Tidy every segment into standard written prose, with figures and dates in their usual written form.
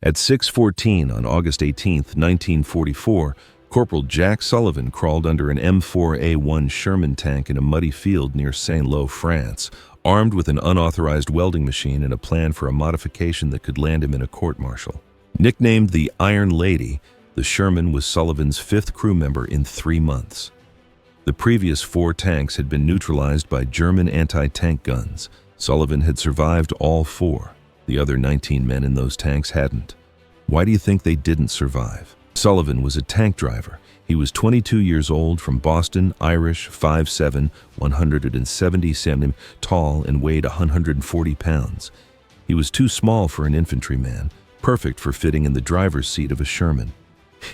At 6:14 on August 18, 1944, Corporal Jack Sullivan crawled under an M4A1 Sherman tank in a muddy field near Saint-Lô, France, armed with an unauthorized welding machine and a plan for a modification that could land him in a court-martial. Nicknamed the Iron Lady, the Sherman was Sullivan's fifth crew member in 3 months. The previous 4 tanks had been neutralized by German anti-tank guns. Sullivan had survived all 4. The other 19 men in those tanks hadn't. Why do you think they didn't survive? Sullivan was a tank driver. He was 22 years old, from Boston, Irish, 5'7", 170 cm tall, and weighed 140 pounds. He was too small for an infantryman, perfect for fitting in the driver's seat of a Sherman.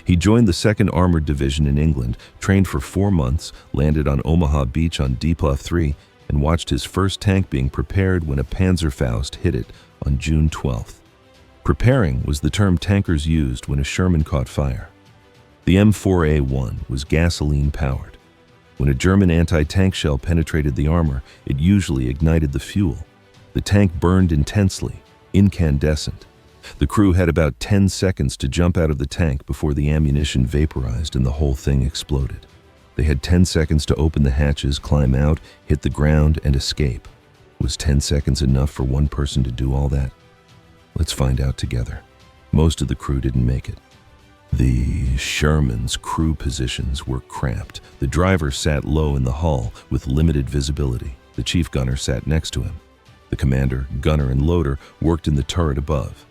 He joined the 2nd Armored Division in England, trained for 4 months, landed on Omaha Beach on DPLA-3, and watched his first tank being prepared when a Panzerfaust hit it on June 12th. Preparing was the term tankers used when a Sherman caught fire. The M4A1 was gasoline-powered. When a German anti-tank shell penetrated the armor, it usually ignited the fuel. The tank burned intensely, incandescent. The crew had about 10 seconds to jump out of the tank before the ammunition vaporized and the whole thing exploded. They had 10 seconds to open the hatches, climb out, hit the ground, and escape. Was 10 seconds enough for one person to do all that? Let's find out together. Most of the crew didn't make it. The Sherman's crew positions were cramped. The driver sat low in the hull with limited visibility. The chief gunner sat next to him. The commander, gunner, and loader worked in the turret above.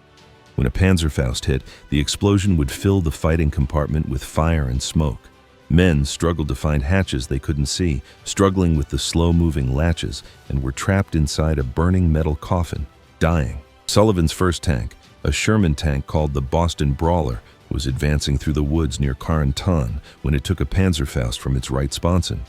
When a Panzerfaust hit, the explosion would fill the fighting compartment with fire and smoke. Men struggled to find hatches they couldn't see, struggling with the slow-moving latches, and were trapped inside a burning metal coffin, dying. Sullivan's first tank, a Sherman tank called the Boston Brawler, was advancing through the woods near Carentan when it took a Panzerfaust from its right sponson.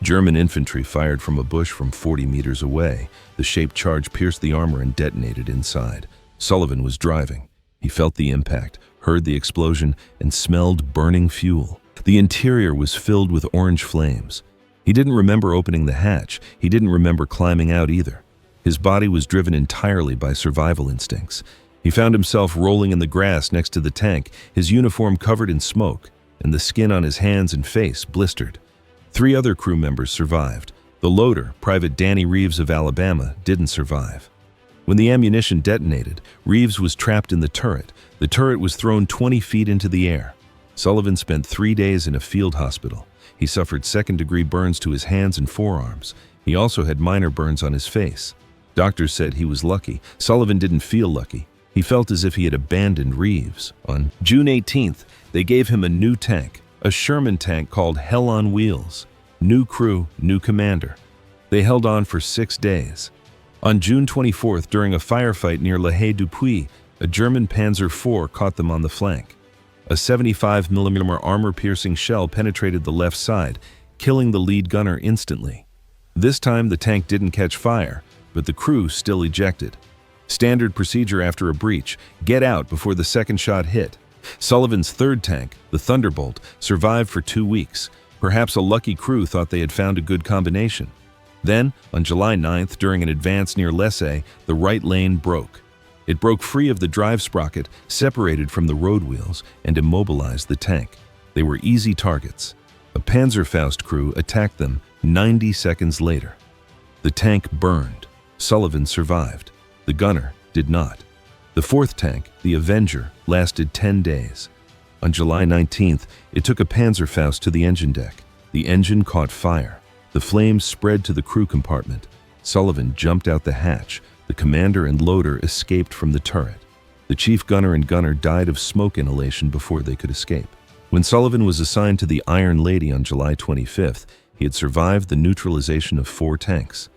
German infantry fired from a bush from 40 meters away. The shaped charge pierced the armor and detonated inside. Sullivan was driving. He felt the impact, heard the explosion, and smelled burning fuel. The interior was filled with orange flames. He didn't remember opening the hatch. He didn't remember climbing out either. His body was driven entirely by survival instincts. He found himself rolling in the grass next to the tank, his uniform covered in smoke, and the skin on his hands and face blistered. 3 other crew members survived. The loader, Private Danny Reeves of Alabama, didn't survive. When the ammunition detonated, Reeves was trapped in the turret. The turret was thrown 20 feet into the air. Sullivan spent 3 days in a field hospital. He suffered second-degree burns to his hands and forearms. He also had minor burns on his face. Doctors said he was lucky. Sullivan didn't feel lucky. He felt as if he had abandoned Reeves. On June 18th, they gave him a new tank, a Sherman tank called Hell on Wheels. New crew, new commander. They held on for 6 days. On June 24th, during a firefight near La Haye-du-Puy, a German Panzer IV caught them on the flank. A 75mm armor-piercing shell penetrated the left side, killing the lead gunner instantly. This time, the tank didn't catch fire, but the crew still ejected. Standard procedure after a breach: get out before the second shot hit. Sullivan's third tank, the Thunderbolt, survived for 2 weeks. Perhaps a lucky crew thought they had found a good combination. Then, on July 9th, during an advance near Lessay, the right lane broke. It broke free of the drive sprocket, separated from the road wheels, and immobilized the tank. They were easy targets. A Panzerfaust crew attacked them 90 seconds later. The tank burned. Sullivan survived. The gunner did not. The fourth tank, the Avenger, lasted 10 days. On July 19th, it took a Panzerfaust to the engine deck. The engine caught fire. The flames spread to the crew compartment. Sullivan jumped out the hatch. The commander and loader escaped from the turret. The chief gunner and gunner died of smoke inhalation before they could escape. When Sullivan was assigned to the Iron Lady on July 25th, he had survived the neutralization of 4 tanks.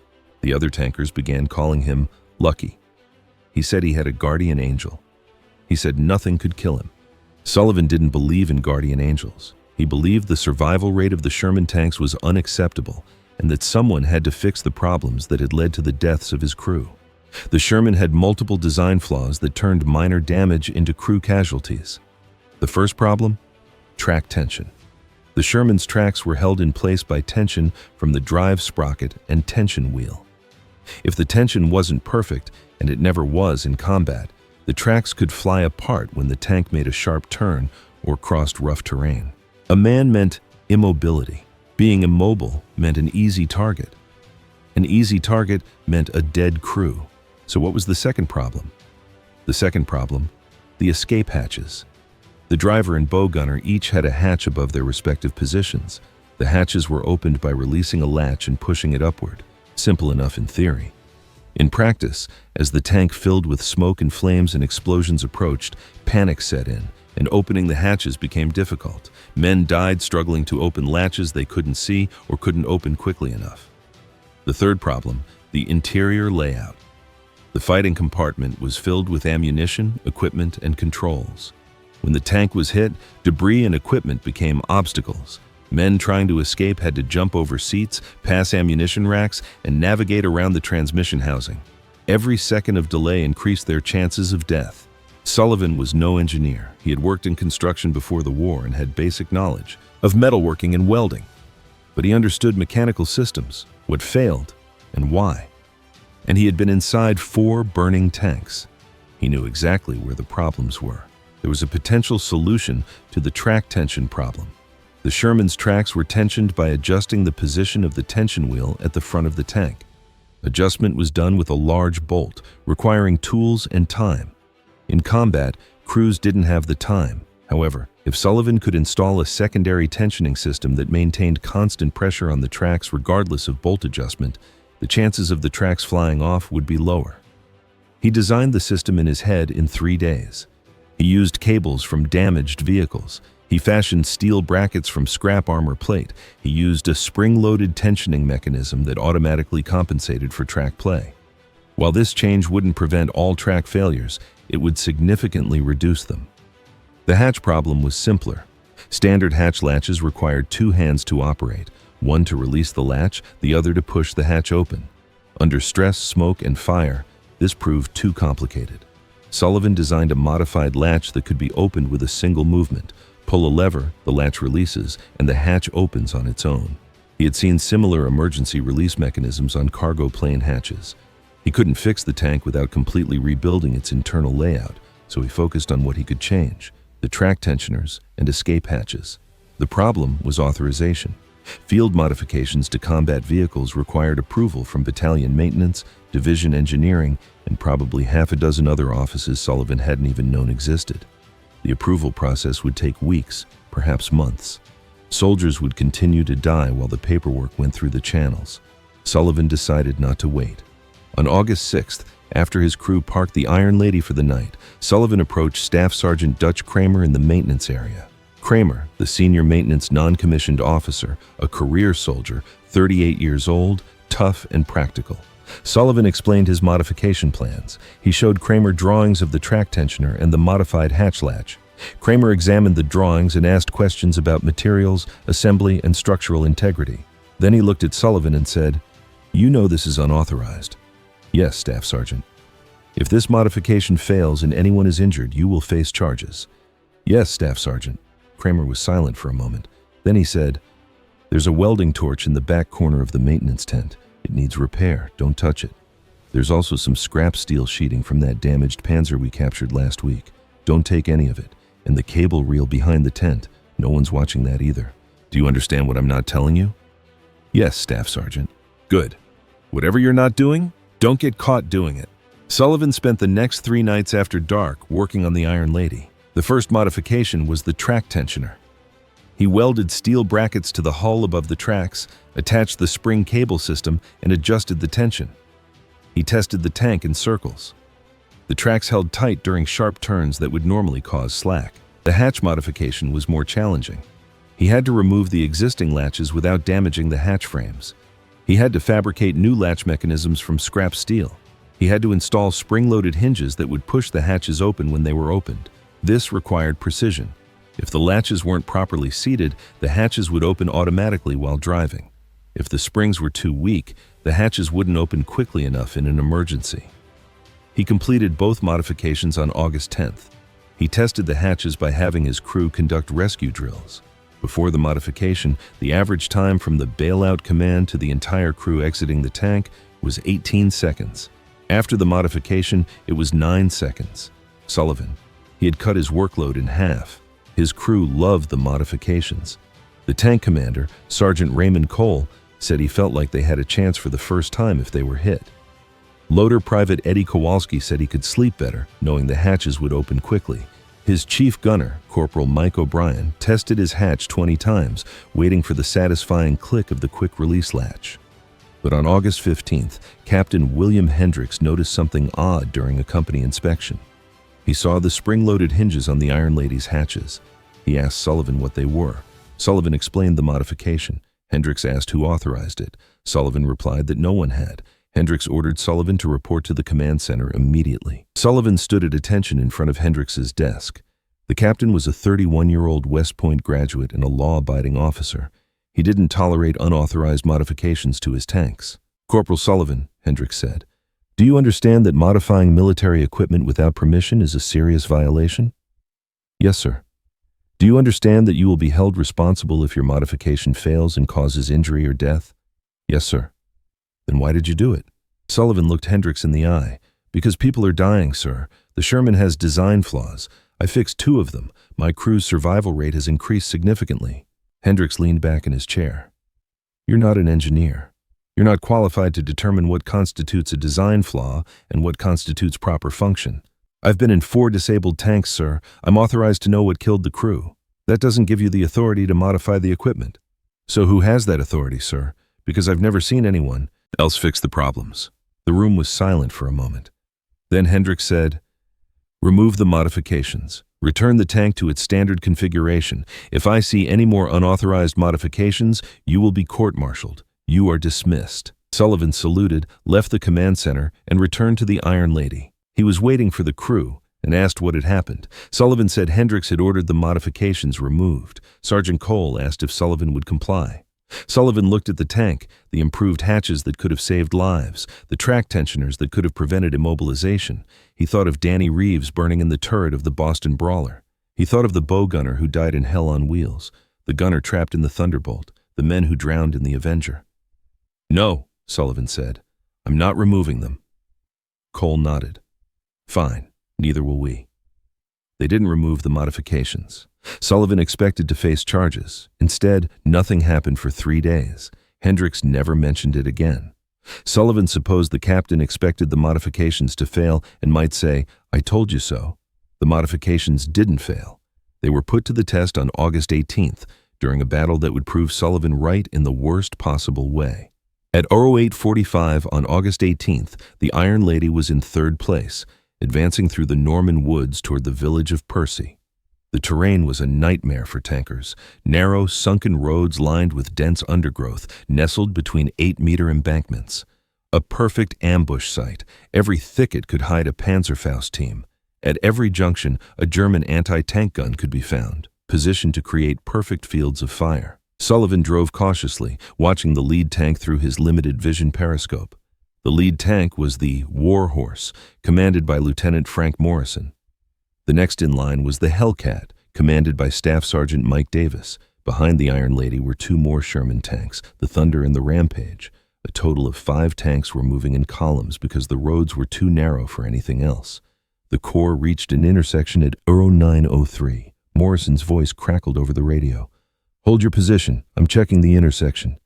The other tankers began calling him Lucky. He said he had a guardian angel. He said nothing could kill him. Sullivan didn't believe in guardian angels. He believed the survival rate of the Sherman tanks was unacceptable and that someone had to fix the problems that had led to the deaths of his crew. The Sherman had multiple design flaws that turned minor damage into crew casualties. The first problem? Track tension. The Sherman's tracks were held in place by tension from the drive sprocket and tension wheel. If the tension wasn't perfect, and it never was in combat, The tracks could fly apart when the tank made a sharp turn or crossed rough terrain. A man meant immobility. Being immobile meant an easy target. An easy target meant a dead crew. So what was the second problem? The second problem, the escape hatches. The driver and bow gunner each had a hatch above their respective positions. The hatches were opened by releasing a latch and pushing it upward. Simple enough in theory. In practice, as the tank filled with smoke and flames and explosions approached, panic set in, and opening the hatches became difficult. Men died struggling to open latches they couldn't see or couldn't open quickly enough. The third problem, the interior layout. The fighting compartment was filled with ammunition, equipment, and controls. When the tank was hit, debris and equipment became obstacles. Men trying to escape had to jump over seats, pass ammunition racks, and navigate around the transmission housing. Every second of delay increased their chances of death. Sullivan was no engineer. He had worked in construction before the war and had basic knowledge of metalworking and welding. But he understood mechanical systems, what failed, and why. And he had been inside 4 burning tanks. He knew exactly where the problems were. There was a potential solution to the track tension problem. The Sherman's tracks were tensioned by adjusting the position of the tension wheel at the front of the tank. Adjustment was done with a large bolt, requiring tools and time. In combat, crews didn't have the time. However, if Sullivan could install a secondary tensioning system that maintained constant pressure on the tracks regardless of bolt adjustment, the chances of the tracks flying off would be lower. He designed the system in his head in 3 days. He used cables from damaged vehicles. He fashioned steel brackets from scrap armor plate. He used a spring-loaded tensioning mechanism that automatically compensated for track play. While this change wouldn't prevent all track failures, it would significantly reduce them. The hatch problem was simpler. Standard hatch latches required 2 hands to operate, one to release the latch, the other to push the hatch open. Under stress, smoke, and fire, this proved too complicated. Sullivan designed a modified latch that could be opened with a single movement. Pull a lever, the latch releases, and the hatch opens on its own. He had seen similar emergency release mechanisms on cargo plane hatches. He couldn't fix the tank without completely rebuilding its internal layout, so he focused on what he could change: the track tensioners and escape hatches. The problem was authorization. Field modifications to combat vehicles required approval from battalion maintenance, division engineering, and probably half a dozen other offices Sullivan hadn't even known existed. The approval process would take weeks, perhaps months. Soldiers would continue to die while the paperwork went through the channels. Sullivan decided not to wait. On August 6th, after his crew parked the Iron Lady for the night, Sullivan approached Staff Sergeant Dutch Kramer in the maintenance area. Kramer, the senior maintenance non-commissioned officer, a career soldier, 38 years old, tough and practical. Sullivan explained his modification plans. He showed Kramer drawings of the track tensioner and the modified hatch latch. Kramer examined the drawings and asked questions about materials, assembly, and structural integrity. Then he looked at Sullivan and said, "You know this is unauthorized." "Yes, Staff Sergeant." "If this modification fails and anyone is injured, you will face charges." "Yes, Staff Sergeant." Kramer was silent for a moment. Then he said, "There's a welding torch in the back corner of the maintenance tent. It needs repair. Don't touch it. There's also some scrap steel sheeting from that damaged Panzer we captured last week. Don't take any of it. And the cable reel behind the tent. No one's watching that either. Do you understand what I'm not telling you?" "Yes, Staff Sergeant." "Good. Whatever you're not doing, don't get caught doing it." Sullivan spent the next 3 nights after dark working on the Iron Lady. The first modification was the track tensioner. He welded steel brackets to the hull above the tracks, attached the spring cable system, and adjusted the tension. He tested the tank in circles. The tracks held tight during sharp turns that would normally cause slack. The hatch modification was more challenging. He had to remove the existing latches without damaging the hatch frames. He had to fabricate new latch mechanisms from scrap steel. He had to install spring-loaded hinges that would push the hatches open when they were opened. This required precision. If the latches weren't properly seated, the hatches would open automatically while driving. If the springs were too weak, the hatches wouldn't open quickly enough in an emergency. He completed both modifications on August 10th. He tested the hatches by having his crew conduct rescue drills. Before the modification, the average time from the bailout command to the entire crew exiting the tank was 18 seconds. After the modification, it was 9 seconds. Sullivan. He had cut his workload in half. His crew loved the modifications. The tank commander, Sergeant Raymond Cole, said he felt like they had a chance for the first time if they were hit. Loader Private Eddie Kowalski said he could sleep better, knowing the hatches would open quickly. His chief gunner, Corporal Mike O'Brien, tested his hatch 20 times, waiting for the satisfying click of the quick-release latch. But on August 15th, Captain William Hendricks noticed something odd during a company inspection. He saw the spring-loaded hinges on the Iron Lady's hatches. He asked Sullivan what they were. Sullivan explained the modification. Hendricks asked who authorized it. Sullivan replied that no one had. Hendricks ordered Sullivan to report to the command center immediately. Sullivan stood at attention in front of Hendricks's desk. The captain was a 31-year-old West Point graduate and a law-abiding officer. He didn't tolerate unauthorized modifications to his tanks. "Corporal Sullivan," Hendricks said, "do you understand that modifying military equipment without permission is a serious violation?" "Yes, sir." "Do you understand that you will be held responsible if your modification fails and causes injury or death?" "Yes, sir." "Then why did you do it?" Sullivan looked Hendricks in the eye. "Because people are dying, sir. The Sherman has design flaws. I fixed 2 of them. My crew's survival rate has increased significantly." Hendricks leaned back in his chair. "You're not an engineer. You're not qualified to determine what constitutes a design flaw and what constitutes proper function. I've been in 4 disabled tanks, sir. I'm authorized to know what killed the crew. That doesn't give you the authority to modify the equipment." "So who has that authority, sir? Because I've never seen anyone else fix the problems." The room was silent for a moment. Then Hendricks said, "Remove the modifications. Return the tank to its standard configuration. If I see any more unauthorized modifications, you will be court-martialed. You are dismissed." Sullivan saluted, left the command center, and returned to the Iron Lady. He was waiting for the crew and asked what had happened. Sullivan said Hendricks had ordered the modifications removed. Sergeant Cole asked if Sullivan would comply. Sullivan looked at the tank, the improved hatches that could have saved lives, the track tensioners that could have prevented immobilization. He thought of Danny Reeves burning in the turret of the Boston Brawler. He thought of the bow gunner who died in Hell on Wheels, the gunner trapped in the Thunderbolt, the men who drowned in the Avenger. "No," Sullivan said. "I'm not removing them." Cole nodded. "Fine, neither will we." They didn't remove the modifications. Sullivan expected to face charges. Instead, nothing happened for 3 days. Hendricks never mentioned it again. Sullivan supposed the captain expected the modifications to fail and might say, "I told you so." The modifications didn't fail. They were put to the test on August 18th, during a battle that would prove Sullivan right in the worst possible way. At 08:45 on August 18th, the Iron Lady was in 3rd place, advancing through the Norman woods toward the village of Percy. The terrain was a nightmare for tankers. Narrow, sunken roads lined with dense undergrowth, nestled between 8-meter embankments. A perfect ambush site. Every thicket could hide a Panzerfaust team. At every junction, a German anti-tank gun could be found, positioned to create perfect fields of fire. Sullivan drove cautiously, watching the lead tank through his limited vision periscope. The lead tank was the War Horse, commanded by Lieutenant Frank Morrison. The next in line was the Hellcat, commanded by Staff Sergeant Mike Davis. Behind the Iron Lady were 2 more Sherman tanks, the Thunder and the Rampage. A total of 5 tanks were moving in columns because the roads were too narrow for anything else. The Corps reached an intersection at 09:03. Morrison's voice crackled over the radio. "Hold your position. I'm checking the intersection."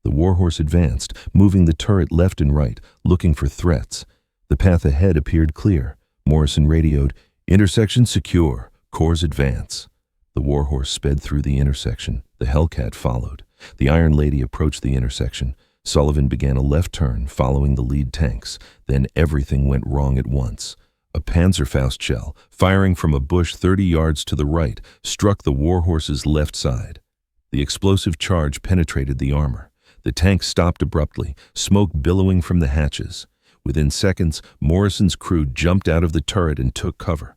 The Warhorse advanced, moving the turret left and right, looking for threats. The path ahead appeared clear. Morrison radioed, "Intersection secure. Corps advance." The Warhorse sped through the intersection. The Hellcat followed. The Iron Lady approached the intersection. Sullivan began a left turn, following the lead tanks. Then everything went wrong at once. A Panzerfaust shell, firing from a bush 30 yards to the right, struck the Warhorse's left side. The explosive charge penetrated the armor. The tank stopped abruptly, smoke billowing from the hatches. Within seconds, Morrison's crew jumped out of the turret and took cover.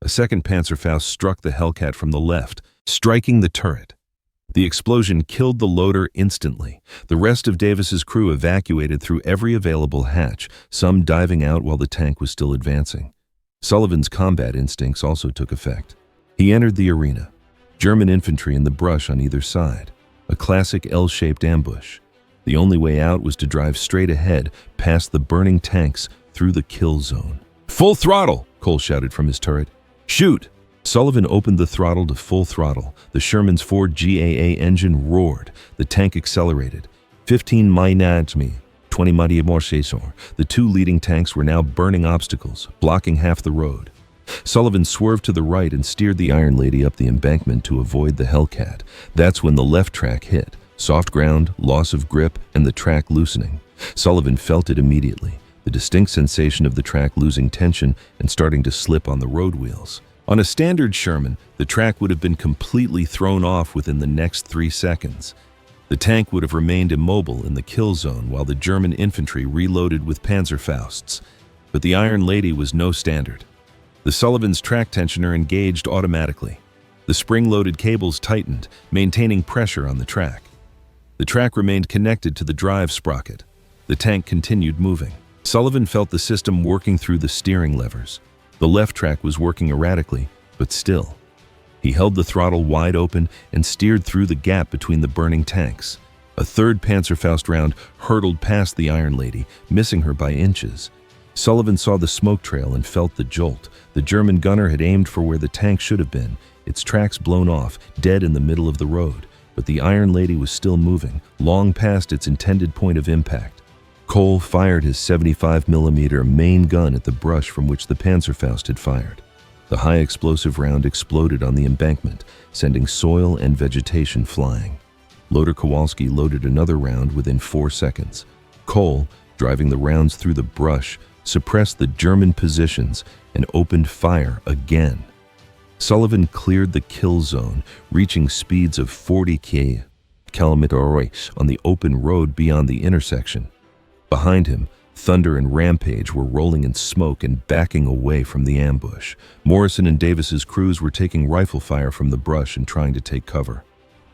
A second Panzerfaust struck the Hellcat from the left, striking the turret. The explosion killed the loader instantly. The rest of Davis's crew evacuated through every available hatch, some diving out while the tank was still advancing. Sullivan's combat instincts also took effect. He entered the arena. German infantry in the brush on either side. A classic L-shaped ambush. The only way out was to drive straight ahead, past the burning tanks, through the kill zone. "Full throttle!" Cole shouted from his turret. "Shoot!" Sullivan opened the throttle to full throttle. The Sherman's Ford GAA engine roared. The tank accelerated. 15 minutes, 20 Modification. The two leading tanks were now burning obstacles, blocking half the road. Sullivan swerved to the right and steered the Iron Lady up the embankment to avoid the Hellcat. That's when the left track hit. Soft ground, loss of grip, and the track loosening. Sullivan felt it immediately, the distinct sensation of the track losing tension and starting to slip on the road wheels. On a standard Sherman, the track would have been completely thrown off within the next 3 seconds. The tank would have remained immobile in the kill zone while the German infantry reloaded with Panzerfausts. But the Iron Lady was no standard. The Sullivan's track tensioner engaged automatically. The spring-loaded cables tightened, maintaining pressure on the track. The track remained connected to the drive sprocket. The tank continued moving. Sullivan felt the system working through the steering levers. The left track was working erratically, but still. He held the throttle wide open and steered through the gap between the burning tanks. A third Panzerfaust round hurtled past the Iron Lady, missing her by inches. Sullivan saw the smoke trail and felt the jolt. The German gunner had aimed for where the tank should have been, its tracks blown off, dead in the middle of the road. But the Iron Lady was still moving, long past its intended point of impact. Cole fired his 75mm main gun at the brush from which the Panzerfaust had fired. The high-explosive round exploded on the embankment, sending soil and vegetation flying. Loader Kowalski loaded another round within 4 seconds. Cole, driving the rounds through the brush, suppressed the German positions and opened fire again. Sullivan cleared the kill zone, reaching speeds of 40 km/h on the open road beyond the intersection. Behind him, Thunder and Rampage were rolling in smoke and backing away from the ambush. Morrison and Davis's crews were taking rifle fire from the brush and trying to take cover.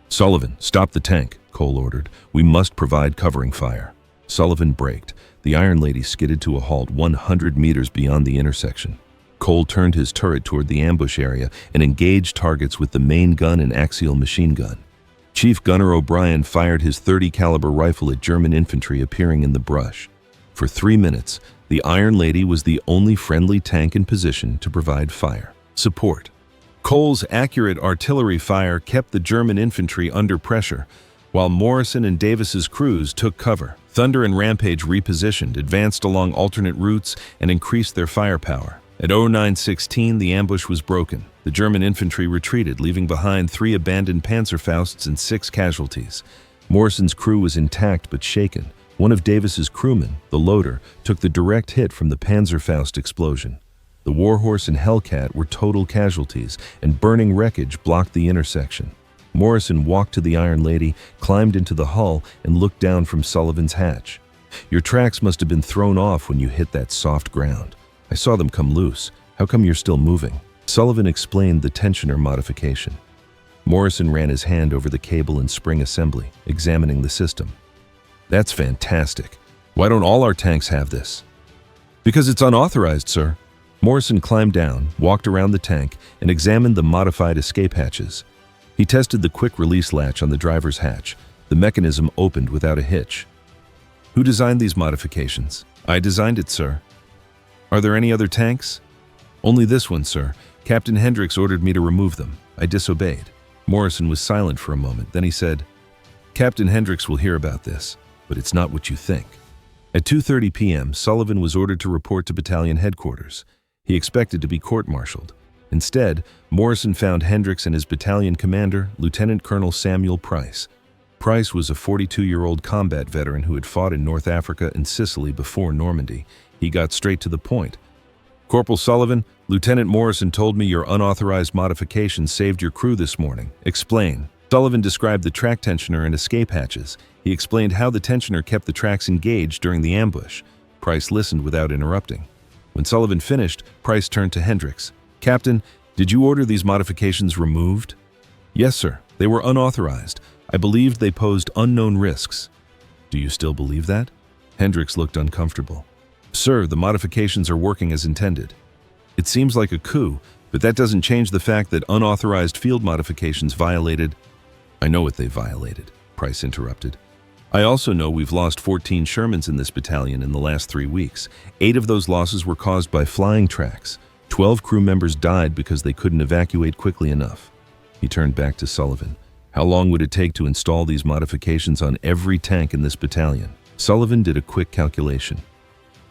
"Sullivan, stop the tank," Cole ordered. "We must provide covering fire." Sullivan braked. The Iron Lady skidded to a halt 100 meters beyond the intersection. Cole turned his turret toward the ambush area and engaged targets with the main gun and axial machine gun. Chief Gunner O'Brien fired his .30 caliber rifle at German infantry appearing in the brush. For 3 minutes, the Iron Lady was the only friendly tank in position to provide fire support. Cole's accurate artillery fire kept the German infantry under pressure, while Morrison and Davis's crews took cover. Thunder and Rampage repositioned, advanced along alternate routes, and increased their firepower. At 09:16, the ambush was broken. The German infantry retreated, leaving behind 3 abandoned Panzerfausts and 6 casualties. Morrison's crew was intact but shaken. One of Davis's crewmen, the loader, took the direct hit from the Panzerfaust explosion. The Warhorse and Hellcat were total casualties, and burning wreckage blocked the intersection. Morrison walked to the Iron Lady, climbed into the hull, and looked down from Sullivan's hatch. "Your tracks must have been thrown off when you hit that soft ground. I saw them come loose. How come you're still moving?" Sullivan explained the tensioner modification. Morrison ran his hand over the cable and spring assembly, examining the system. "That's fantastic. Why don't all our tanks have this?" "Because it's unauthorized, sir." Morrison climbed down, walked around the tank, and examined the modified escape hatches. He tested the quick-release latch on the driver's hatch. The mechanism opened without a hitch. "Who designed these modifications?" "I designed it, sir." "Are there any other tanks?" "Only this one, sir. Captain Hendricks ordered me to remove them. I disobeyed." Morrison was silent for a moment. Then he said, "Captain Hendricks will hear about this, but it's not what you think." At 2:30 p.m., Sullivan was ordered to report to battalion headquarters. He expected to be court-martialed. Instead, Morrison found Hendricks and his battalion commander, Lieutenant Colonel Samuel Price. Price was a 42-year-old combat veteran who had fought in North Africa and Sicily before Normandy. He got straight to the point. "Corporal Sullivan, Lieutenant Morrison told me your unauthorized modification saved your crew this morning. Explain." Sullivan described the track tensioner and escape hatches. He explained how the tensioner kept the tracks engaged during the ambush. Price listened without interrupting. When Sullivan finished, Price turned to Hendricks. "Captain, did you order these modifications removed?" "Yes, sir. They were unauthorized. I believed they posed unknown risks." "Do you still believe that?" Hendricks looked uncomfortable. "Sir, the modifications are working as intended." "It seems like a coup, but that doesn't change the fact that unauthorized field modifications violated—" "I know what they violated," Price interrupted. "I also know we've lost 14 Shermans in this battalion in the last 3 weeks. 8 of those losses were caused by flying tracks. 12 crew members died because they couldn't evacuate quickly enough. He turned back to Sullivan. How long would it take to install these modifications on every tank in this battalion? Sullivan did a quick calculation.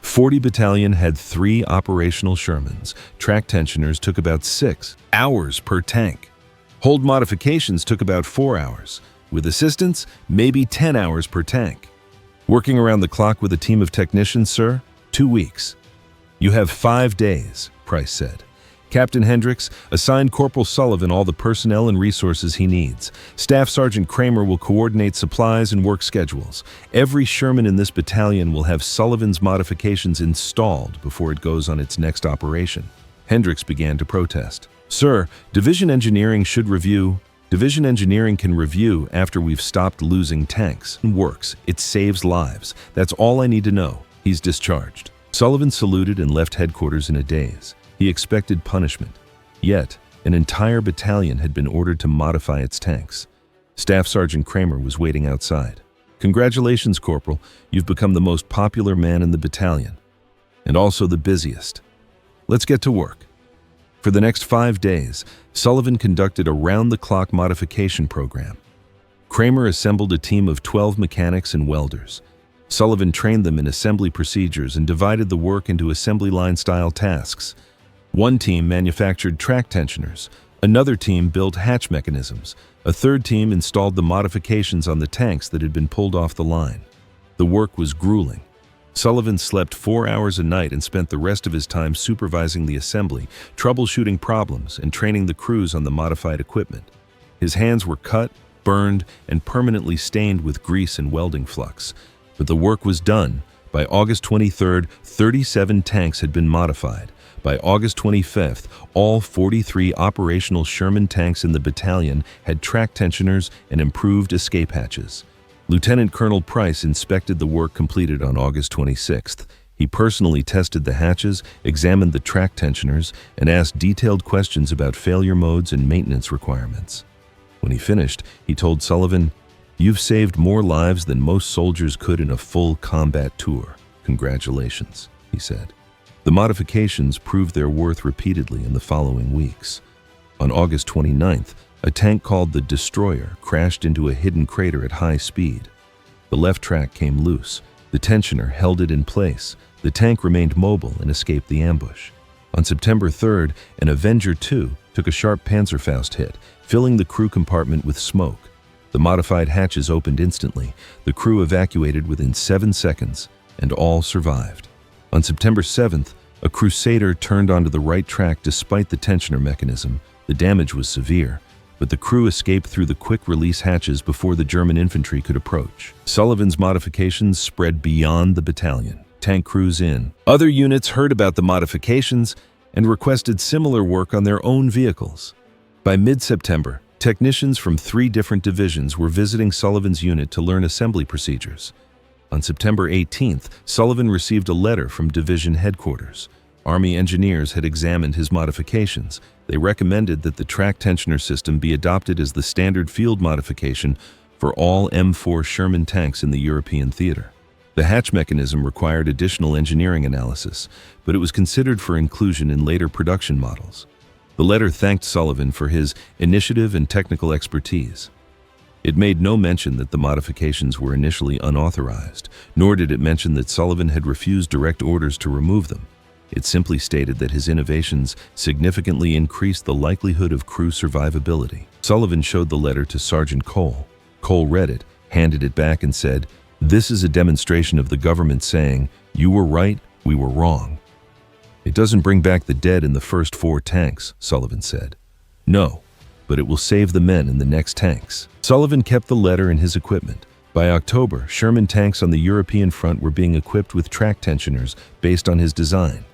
40 Battalion had 3 operational Shermans. Track tensioners took about 6 hours per tank. Hold modifications took about 4 hours. With assistance, maybe 10 hours per tank. Working around the clock with a team of technicians, sir? 2 weeks. You have 5 days, Price said. Captain Hendricks, assign Corporal Sullivan all the personnel and resources he needs. Staff Sergeant Kramer will coordinate supplies and work schedules. Every Sherman in this battalion will have Sullivan's modifications installed before it goes on its next operation. Hendricks began to protest. Sir, Division Engineering should review. Division Engineering can review after we've stopped losing tanks. It works. It saves lives. That's all I need to know. He's discharged. Sullivan saluted and left headquarters in a daze. He expected punishment. Yet, an entire battalion had been ordered to modify its tanks. Staff Sergeant Kramer was waiting outside. Congratulations, Corporal. You've become the most popular man in the battalion. And also the busiest. Let's get to work. For the next 5 days, Sullivan conducted a round-the-clock modification program. Kramer assembled a team of 12 mechanics and welders. Sullivan trained them in assembly procedures and divided the work into assembly line-style tasks. One team manufactured track tensioners, another team built hatch mechanisms, a third team installed the modifications on the tanks that had been pulled off the line. The work was grueling. Sullivan slept 4 hours a night and spent the rest of his time supervising the assembly, troubleshooting problems, and training the crews on the modified equipment. His hands were cut, burned, and permanently stained with grease and welding flux. But the work was done. By August 23rd, 37 tanks had been modified. By August 25th, all 43 operational Sherman tanks in the battalion had track tensioners and improved escape hatches. Lieutenant Colonel Price inspected the work completed on August 26th. He personally tested the hatches, examined the track tensioners, and asked detailed questions about failure modes and maintenance requirements. When he finished, he told Sullivan, "You've saved more lives than most soldiers could in a full combat tour. Congratulations," he said. The modifications proved their worth repeatedly in the following weeks. On August 29th, a tank called the Destroyer crashed into a hidden crater at high speed. The left track came loose. The tensioner held it in place. The tank remained mobile and escaped the ambush. On September 3rd, an Avenger II took a sharp Panzerfaust hit, filling the crew compartment with smoke. The modified hatches opened instantly. The crew evacuated within 7 seconds, and all survived. On September 7th, a Crusader turned onto the right track despite the tensioner mechanism. The damage was severe, but the crew escaped through the quick-release hatches before the German infantry could approach. Sullivan's modifications spread beyond the battalion. Tank crews in. Other units heard about the modifications and requested similar work on their own vehicles. By mid-September, technicians from 3 different divisions were visiting Sullivan's unit to learn assembly procedures. On September 18th, Sullivan received a letter from division headquarters. Army engineers had examined his modifications. They recommended that the track tensioner system be adopted as the standard field modification for all M4 Sherman tanks in the European theater. The hatch mechanism required additional engineering analysis, but it was considered for inclusion in later production models. The letter thanked Sullivan for his initiative and technical expertise. It made no mention that the modifications were initially unauthorized, nor did it mention that Sullivan had refused direct orders to remove them. It simply stated that his innovations significantly increased the likelihood of crew survivability. Sullivan showed the letter to Sergeant Cole. Cole read it, handed it back, and said, "This is a demonstration of the government saying, 'You were right, we were wrong.'" "It doesn't bring back the dead in the first 4 tanks," Sullivan said. "No, but it will save the men in the next tanks." Sullivan kept the letter in his equipment. By October, Sherman tanks on the European front were being equipped with track tensioners based on his design.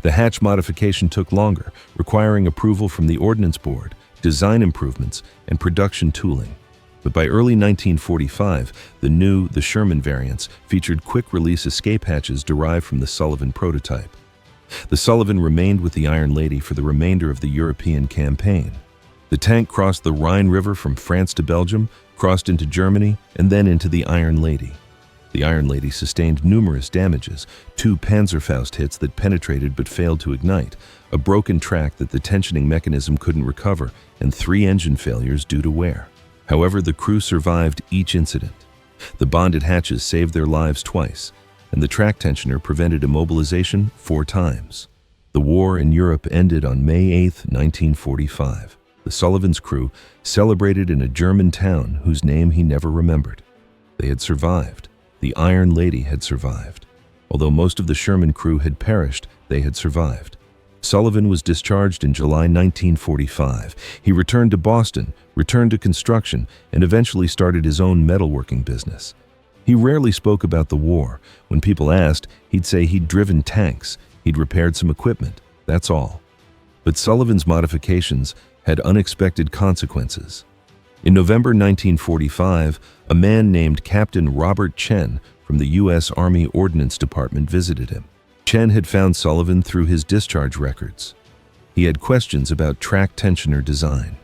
The hatch modification took longer, requiring approval from the Ordnance Board, design improvements, and production tooling. But by early 1945, the Sherman variants featured quick-release escape hatches derived from the Sullivan prototype. The Sullivan remained with the Iron Lady for the remainder of the European campaign. The tank crossed the Rhine River from France to Belgium, crossed into Germany, and then into the Iron Lady. The Iron Lady sustained numerous damages: 2 Panzerfaust hits that penetrated but failed to ignite, a broken track that the tensioning mechanism couldn't recover, and 3 engine failures due to wear. However, the crew survived each incident. The bonded hatches saved their lives twice, and the track tensioner prevented immobilization 4 times. The war in Europe ended on May 8, 1945. The Sullivan's crew celebrated in a German town whose name he never remembered. They had survived. The Iron Lady had survived. Although most of the Sherman crew had perished, they had survived. Sullivan was discharged in July 1945. He returned to Boston, returned to construction, and eventually started his own metalworking business. He rarely spoke about the war. When people asked, he'd say he'd driven tanks, he'd repaired some equipment, that's all. But Sullivan's modifications had unexpected consequences. In November 1945, a man named Captain Robert Chen from the U.S. Army Ordnance Department visited him. Chen had found Sullivan through his discharge records. He had questions about track tensioner design.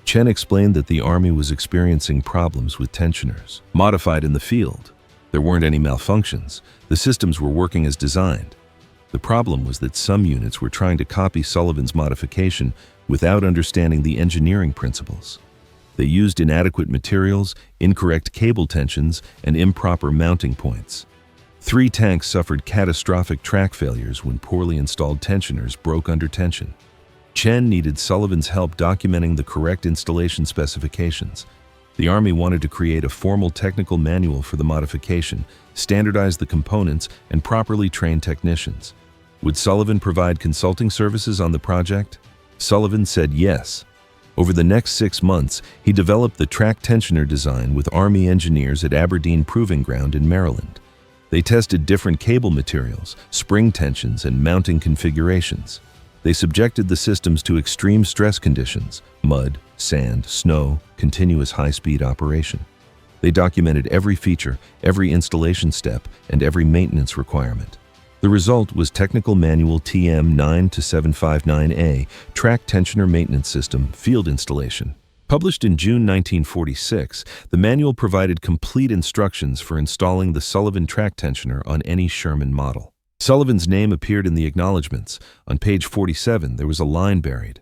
Chen explained that the Army was experiencing problems with tensioners modified in the field. There weren't any malfunctions. The systems were working as designed. The problem was that some units were trying to copy Sullivan's modification without understanding the engineering principles. They used inadequate materials, incorrect cable tensions, and improper mounting points. 3 tanks suffered catastrophic track failures when poorly installed tensioners broke under tension. Chen needed Sullivan's help documenting the correct installation specifications. The Army wanted to create a formal technical manual for the modification, standardize the components, and properly train technicians. Would Sullivan provide consulting services on the project? Sullivan said yes. Over the next 6 months, he developed the track tensioner design with Army engineers at Aberdeen Proving Ground in Maryland. They tested different cable materials, spring tensions, and mounting configurations. They subjected the systems to extreme stress conditions: mud, sand, snow, continuous high-speed operation. They documented every feature, every installation step, and every maintenance requirement. The result was Technical Manual TM 9-759A, Track Tensioner Maintenance System, Field Installation. Published in June 1946, the manual provided complete instructions for installing the Sullivan track tensioner on any Sherman model. Sullivan's name appeared in the acknowledgments. On page 47, there was a line buried.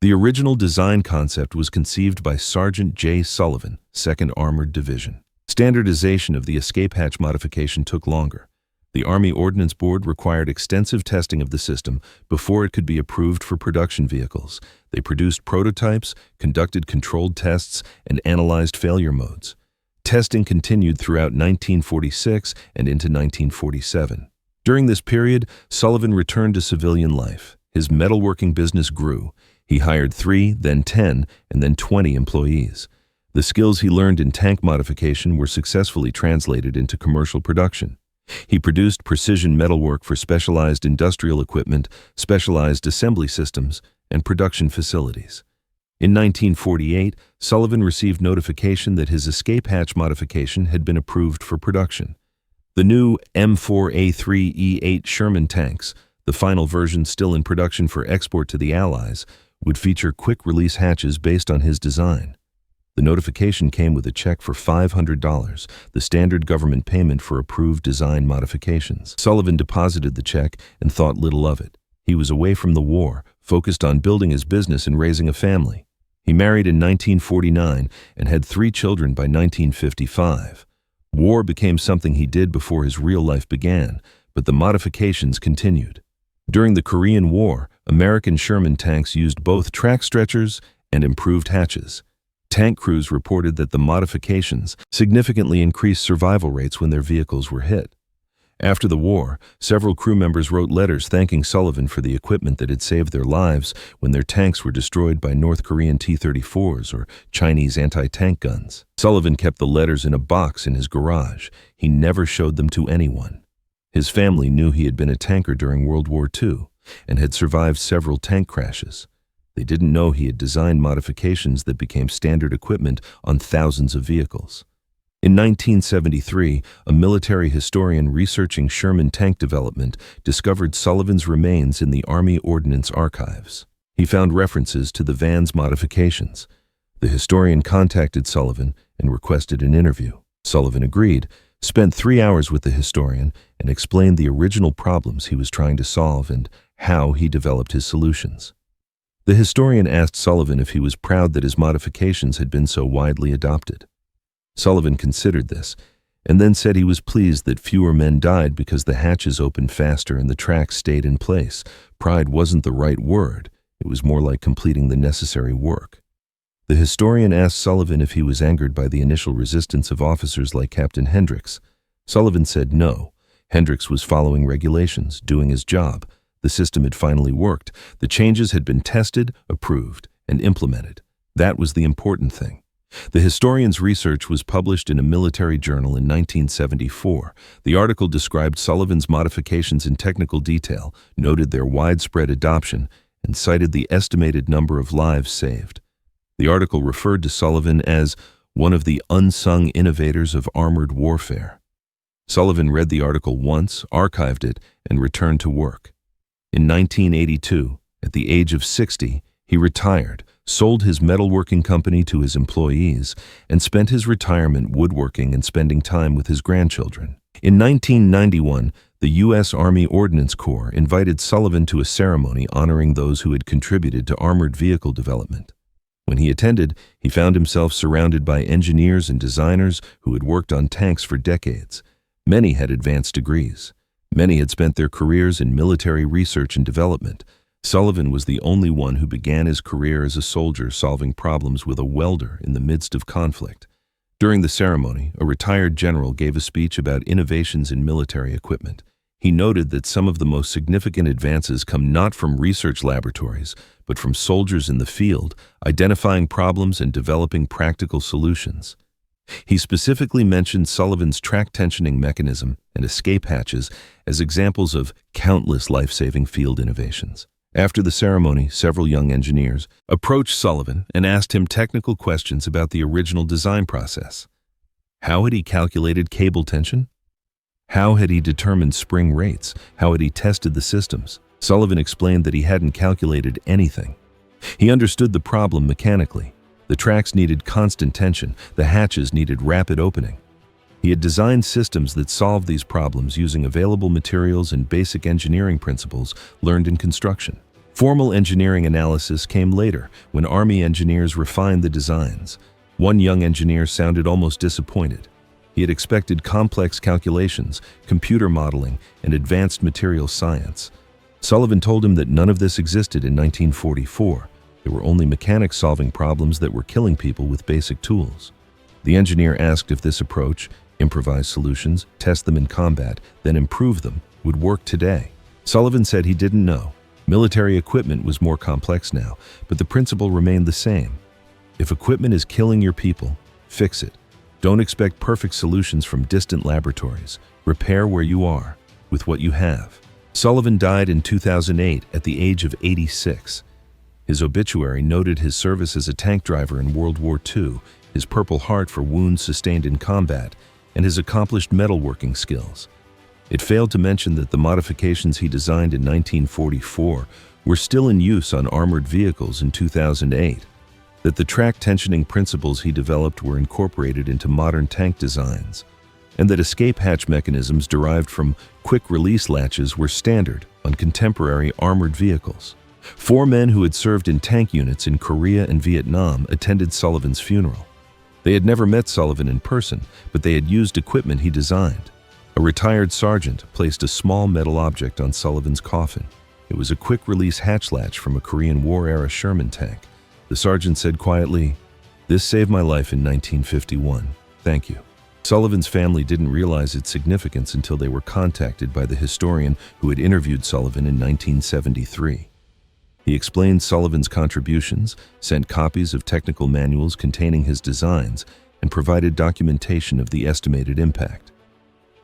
The original design concept was conceived by Sergeant J. Sullivan, 2nd Armored Division. Standardization of the escape hatch modification took longer. The Army Ordnance Board required extensive testing of the system before it could be approved for production vehicles. They produced prototypes, conducted controlled tests, and analyzed failure modes. Testing continued throughout 1946 and into 1947. During this period, Sullivan returned to civilian life. His metalworking business grew. He hired 3, then 10, and then 20 employees. The skills he learned in tank modification were successfully translated into commercial production. He produced precision metalwork for specialized industrial equipment, specialized assembly systems, and production facilities. In 1948, Sullivan received notification that his escape hatch modification had been approved for production. The new M4A3E8 Sherman tanks, the final version still in production for export to the Allies, would feature quick-release hatches based on his design. The notification came with a check for $500, the standard government payment for approved design modifications. Sullivan deposited the check and thought little of it. He was away from the war, focused on building his business and raising a family. He married in 1949 and had 3 children by 1955. War became something he did before his real life began, but the modifications continued. During the Korean War, American Sherman tanks used both track stretchers and improved hatches. Tank crews reported that the modifications significantly increased survival rates when their vehicles were hit. After the war, several crew members wrote letters thanking Sullivan for the equipment that had saved their lives when their tanks were destroyed by North Korean T-34s or Chinese anti-tank guns. Sullivan kept the letters in a box in his garage. He never showed them to anyone. His family knew he had been a tanker during World War II and had survived several tank crashes. They didn't know he had designed modifications that became standard equipment on thousands of vehicles. In 1973, a military historian researching Sherman tank development discovered Sullivan's remains in the Army Ordnance archives. He found references to the van's modifications. The historian contacted Sullivan and requested an interview. Sullivan agreed, spent 3 hours with the historian and explained the original problems he was trying to solve and how he developed his solutions. The historian asked Sullivan if he was proud that his modifications had been so widely adopted. Sullivan considered this, and then said he was pleased that fewer men died because the hatches opened faster and the tracks stayed in place. Pride wasn't the right word, it was more like completing the necessary work. The historian asked Sullivan if he was angered by the initial resistance of officers like Captain Hendricks. Sullivan said no. Hendricks was following regulations, doing his job. The system had finally worked. The changes had been tested, approved, and implemented. That was the important thing. The historian's research was published in a military journal in 1974. The article described Sullivan's modifications in technical detail, noted their widespread adoption, and cited the estimated number of lives saved. The article referred to Sullivan as one of the unsung innovators of armored warfare. Sullivan read the article once, archived it, and returned to work. In 1982, at the age of 60, he retired, sold his metalworking company to his employees, and spent his retirement woodworking and spending time with his grandchildren. In 1991, the U.S. Army Ordnance Corps invited Sullivan to a ceremony honoring those who had contributed to armored vehicle development. When he attended, he found himself surrounded by engineers and designers who had worked on tanks for decades. Many had advanced degrees. Many had spent their careers in military research and development. Sullivan was the only one who began his career as a soldier solving problems with a welder in the midst of conflict. During the ceremony, a retired general gave a speech about innovations in military equipment. He noted that some of the most significant advances come not from research laboratories, but from soldiers in the field, identifying problems and developing practical solutions. He specifically mentioned Sullivan's track tensioning mechanism and escape hatches as examples of countless life-saving field innovations. After the ceremony, several young engineers approached Sullivan and asked him technical questions about the original design process. How had he calculated cable tension? How had he determined spring rates? How had he tested the systems? Sullivan explained that he hadn't calculated anything. He understood the problem mechanically. The tracks needed constant tension, the hatches needed rapid opening. He had designed systems that solved these problems using available materials and basic engineering principles learned in construction. Formal engineering analysis came later, when Army engineers refined the designs. One young engineer sounded almost disappointed. He had expected complex calculations, computer modeling, and advanced material science. Sullivan told him that none of this existed in 1944. There were only mechanics solving problems that were killing people with basic tools. The engineer asked if this approach, improvise solutions, test them in combat, then improve them, would work today. Sullivan said he didn't know. Military equipment was more complex now, but the principle remained the same. If equipment is killing your people, fix it. Don't expect perfect solutions from distant laboratories. Repair where you are, with what you have. Sullivan died in 2008 at the age of 86. His obituary noted his service as a tank driver in World War II, his Purple Heart for wounds sustained in combat, and his accomplished metalworking skills. It failed to mention that the modifications he designed in 1944 were still in use on armored vehicles in 2008, that the track tensioning principles he developed were incorporated into modern tank designs, and that escape hatch mechanisms derived from quick-release latches were standard on contemporary armored vehicles. 4 men who had served in tank units in Korea and Vietnam attended Sullivan's funeral. They had never met Sullivan in person, but they had used equipment he designed. A retired sergeant placed a small metal object on Sullivan's coffin. It was a quick-release hatch latch from a Korean War-era Sherman tank. The sergeant said quietly, "This saved my life in 1951. Thank you." Sullivan's family didn't realize its significance until they were contacted by the historian who had interviewed Sullivan in 1973. He explained Sullivan's contributions, sent copies of technical manuals containing his designs, and provided documentation of the estimated impact.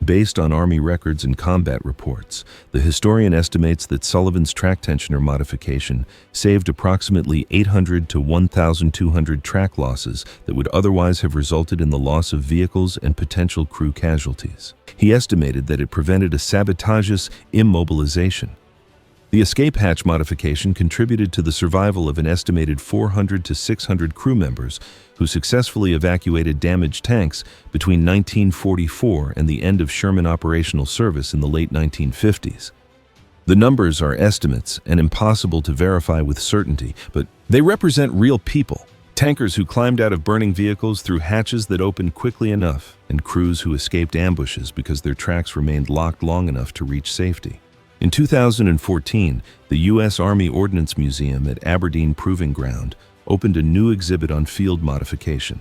Based on Army records and combat reports, the historian estimates that Sullivan's track tensioner modification saved approximately 800 to 1,200 track losses that would otherwise have resulted in the loss of vehicles and potential crew casualties. He estimated that it prevented a sabotageous immobilization. The escape hatch modification contributed to the survival of an estimated 400 to 600 crew members who successfully evacuated damaged tanks between 1944 and the end of Sherman operational service in the late 1950s. The numbers are estimates and impossible to verify with certainty, but they represent real people. Tankers who climbed out of burning vehicles through hatches that opened quickly enough, and crews who escaped ambushes because their tracks remained locked long enough to reach safety. In 2014, the U.S. Army Ordnance Museum at Aberdeen Proving Ground opened a new exhibit on field modification.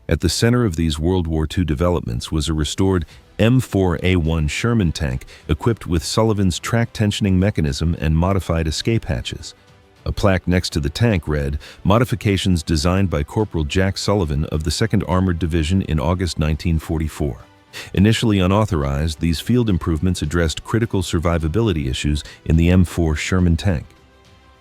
At the center of these World War II developments was a restored M4A1 Sherman tank equipped with Sullivan's track tensioning mechanism and modified escape hatches. A plaque next to the tank read, "Modifications designed by Corporal Jack Sullivan of the 2nd Armored Division in August 1944. Initially unauthorized, these field improvements addressed critical survivability issues in the M4 Sherman tank.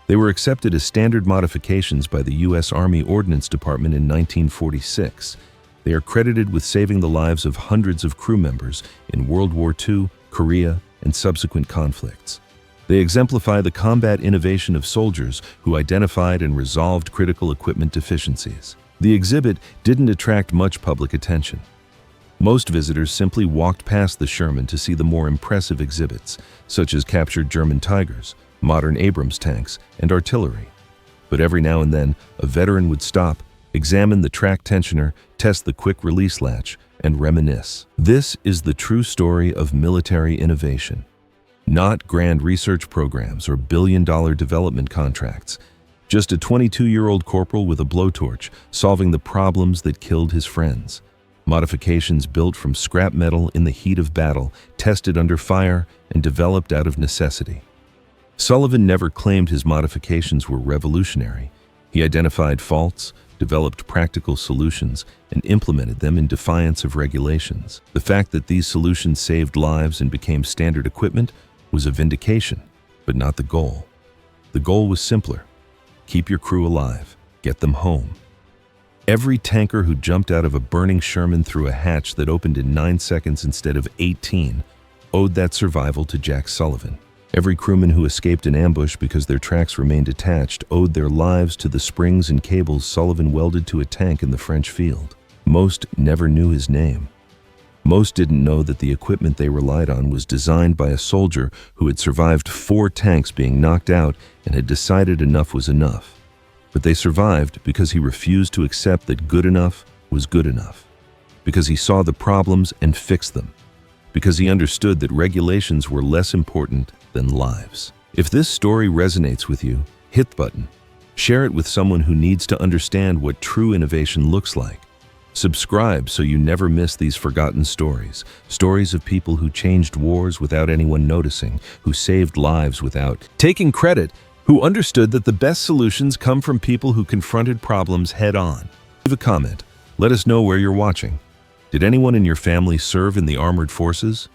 They were accepted as standard modifications by the U.S. Army Ordnance Department in 1946. They are credited with saving the lives of hundreds of crew members in World War II, Korea, and subsequent conflicts. They exemplify the combat innovation of soldiers who identified and resolved critical equipment deficiencies. The exhibit didn't attract much public attention. Most visitors simply walked past the Sherman to see the more impressive exhibits, such as captured German Tigers, modern Abrams tanks, and artillery. But every now and then, a veteran would stop, examine the track tensioner, test the quick release latch, and reminisce. This is the true story of military innovation. Not grand research programs or billion-dollar development contracts. Just a 22-year-old corporal with a blowtorch solving the problems that killed his friends. Modifications built from scrap metal in the heat of battle, tested under fire, and developed out of necessity. Sullivan never claimed his modifications were revolutionary. He identified faults, developed practical solutions, and implemented them in defiance of regulations. The fact that these solutions saved lives and became standard equipment was a vindication, but not the goal. The goal was simpler. Keep your crew alive. Get them home. Every tanker who jumped out of a burning Sherman through a hatch that opened in 9 seconds instead of 18 owed that survival to Jack Sullivan. Every crewman who escaped an ambush because their tracks remained attached owed their lives to the springs and cables Sullivan welded to a tank in the French field. Most never knew his name. Most didn't know that the equipment they relied on was designed by a soldier who had survived 4 tanks being knocked out and had decided enough was enough. But they survived because he refused to accept that good enough was good enough. Because he saw the problems and fixed them. Because he understood that regulations were less important than lives. If this story resonates with you, hit the button. Share it with someone who needs to understand what true innovation looks like. Subscribe so you never miss these forgotten stories. Stories of people who changed wars without anyone noticing, who saved lives without taking credit, who understood that the best solutions come from people who confronted problems head-on. Leave a comment. Let us know where you're watching. Did anyone in your family serve in the armored forces?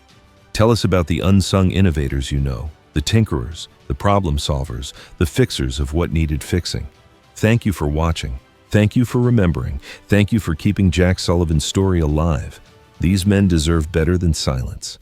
Tell us about the unsung innovators you know, the tinkerers, the problem solvers, the fixers of what needed fixing. Thank you for watching. Thank you for remembering. Thank you for keeping Jack Sullivan's story alive. These men deserve better than silence.